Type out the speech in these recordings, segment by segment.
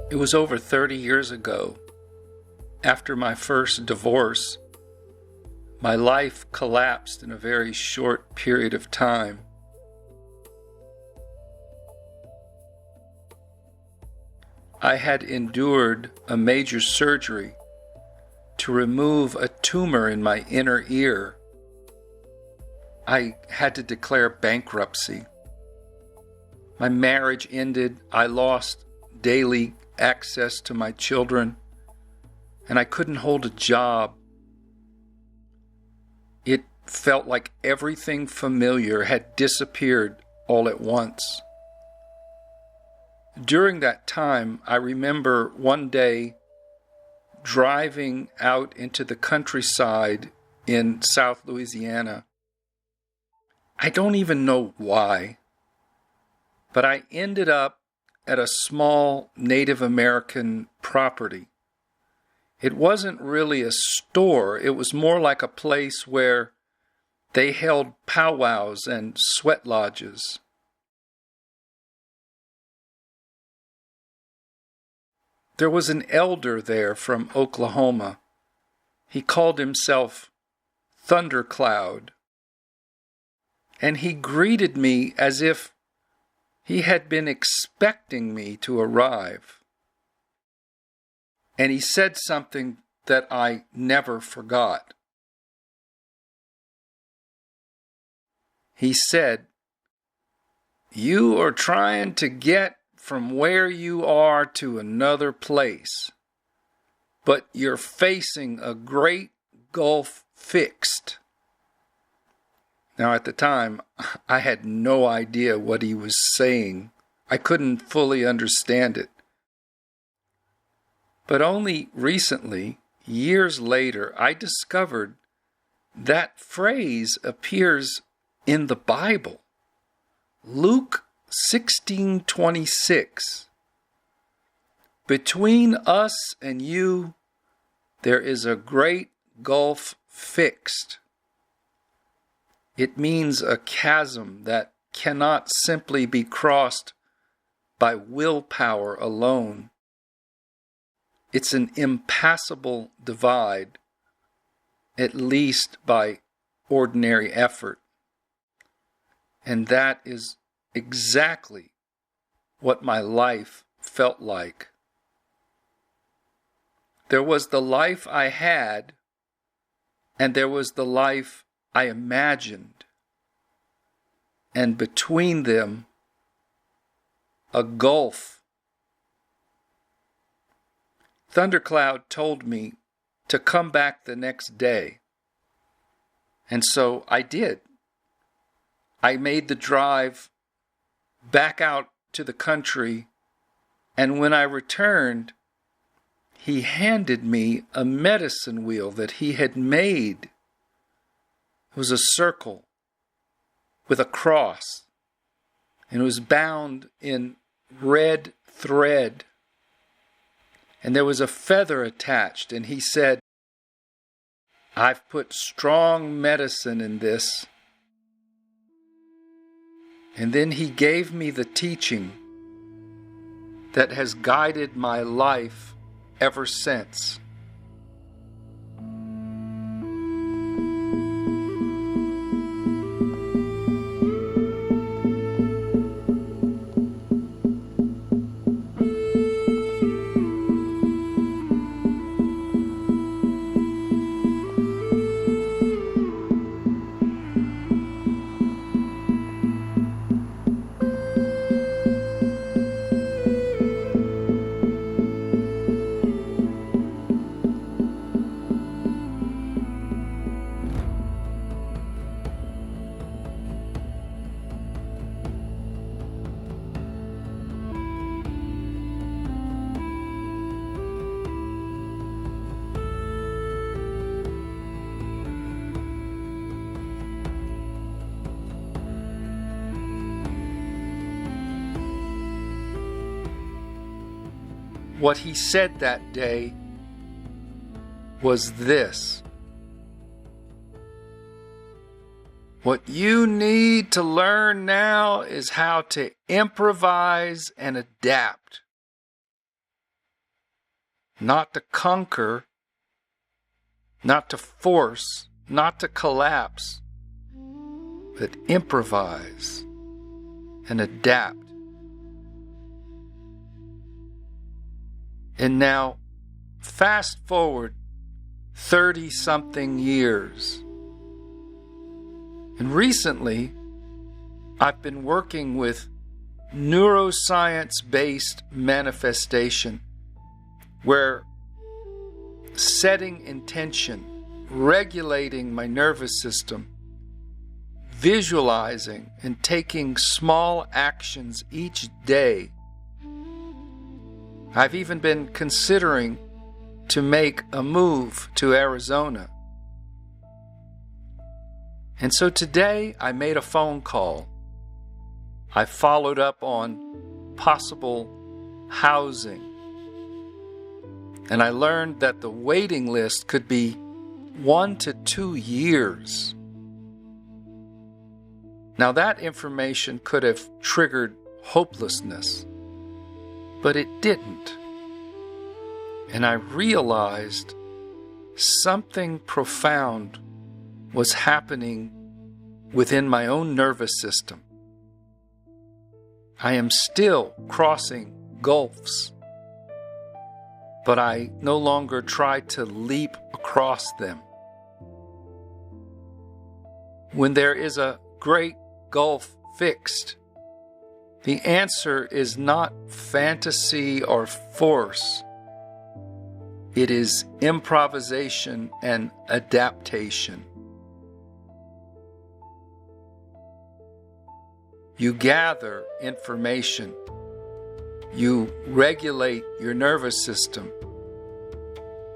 It was over 30 years ago. After my first divorce, my life collapsed in a very short period of time. I had endured a major surgery to remove a tumor in my inner ear. I had to declare bankruptcy. My marriage ended. I lost daily access to my children, and I couldn't hold a job. It felt like everything familiar had disappeared all at once. During that time, I remember one day driving out into the countryside in South Louisiana. I don't even know why, but I ended up at a small Native American property. It wasn't really a store. It was more like a place where they held powwows and sweat lodges. There was an elder there from Oklahoma. He called himself Thundercloud, and he greeted me as if he had been expecting me to arrive. And he said something that I never forgot. He said, "You are trying to get from where you are to another place, but you're facing a great gulf fixed." Now, at the time, I had no idea what he was saying. I couldn't fully understand it. But only recently, years later, I discovered that phrase appears in the Bible. Luke 16:26. "Between us and you, there is a great gulf fixed." It means a chasm that cannot simply be crossed by willpower alone. It's an impassable divide, at least by ordinary effort. And that is exactly what my life felt like. There was the life I had, and there was the life I imagined, and between them, a gulf. Thundercloud told me to come back the next day, and so I did. I made the drive back out to the country, and when I returned, he handed me a medicine wheel that he had made. It was a circle with a cross, and it was bound in red thread, and there was a feather attached, and he said, "I've put strong medicine in this." And then he gave me the teaching that has guided my life ever since. What he said that day was this: what you need to learn now is how to improvise and adapt. not to conquer, not to force, not to collapse, but improvise and adapt. And now, fast forward 30-something years. And recently, I've been working with neuroscience-based manifestation, where setting intention, regulating my nervous system, visualizing and taking small actions each day. I've even been considering to make a move to Arizona. And so today I made a phone call. I followed up on possible housing. And I learned that the waiting list could be 1 to 2 years. Now that information could have triggered hopelessness, but it didn't. And I realized something profound was happening within my own nervous system. I am still crossing gulfs, but I no longer try to leap across them. When there is a great gulf fixed, the answer is not fantasy or force. It is improvisation and adaptation. You gather information. You regulate your nervous system.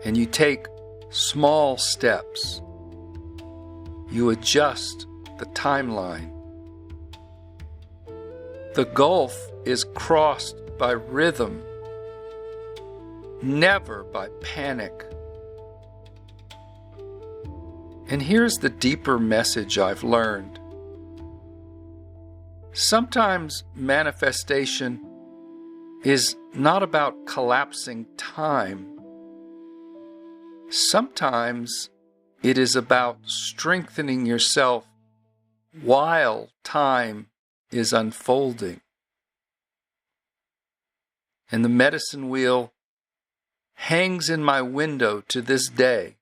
And you take small steps. You adjust the timeline. The gulf is crossed by rhythm, never by panic. And here's the deeper message I've learned. Sometimes manifestation is not about collapsing time. Sometimes it is about strengthening yourself while time is unfolding. And the medicine wheel hangs in my window to this day.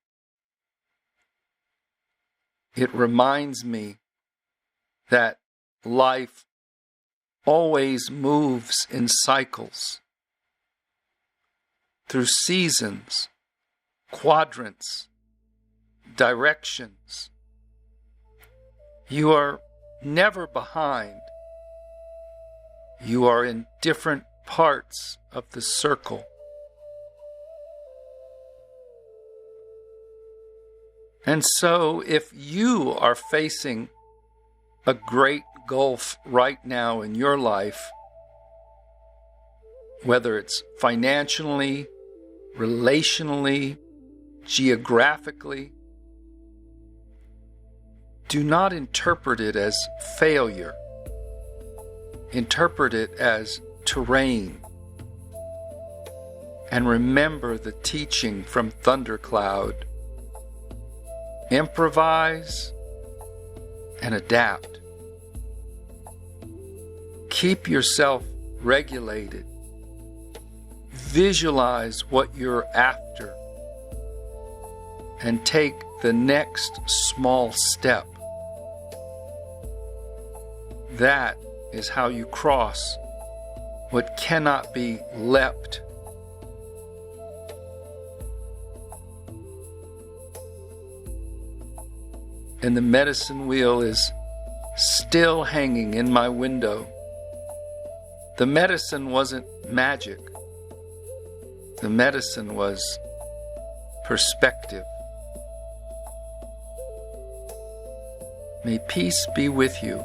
It reminds me that life always moves in cycles, through seasons, quadrants, directions. You are never behind. You are in different parts of the circle. And so if you are facing a great gulf right now in your life, whether it's financially, relationally, geographically, do not interpret it as failure. Interpret it as terrain. And remember the teaching from Thundercloud. Improvise and adapt. Keep yourself regulated. Visualize what you're after. And take the next small step. That is how you cross what cannot be leapt. And the medicine wheel is still hanging in my window. The medicine wasn't magic. The medicine was perspective. May peace be with you.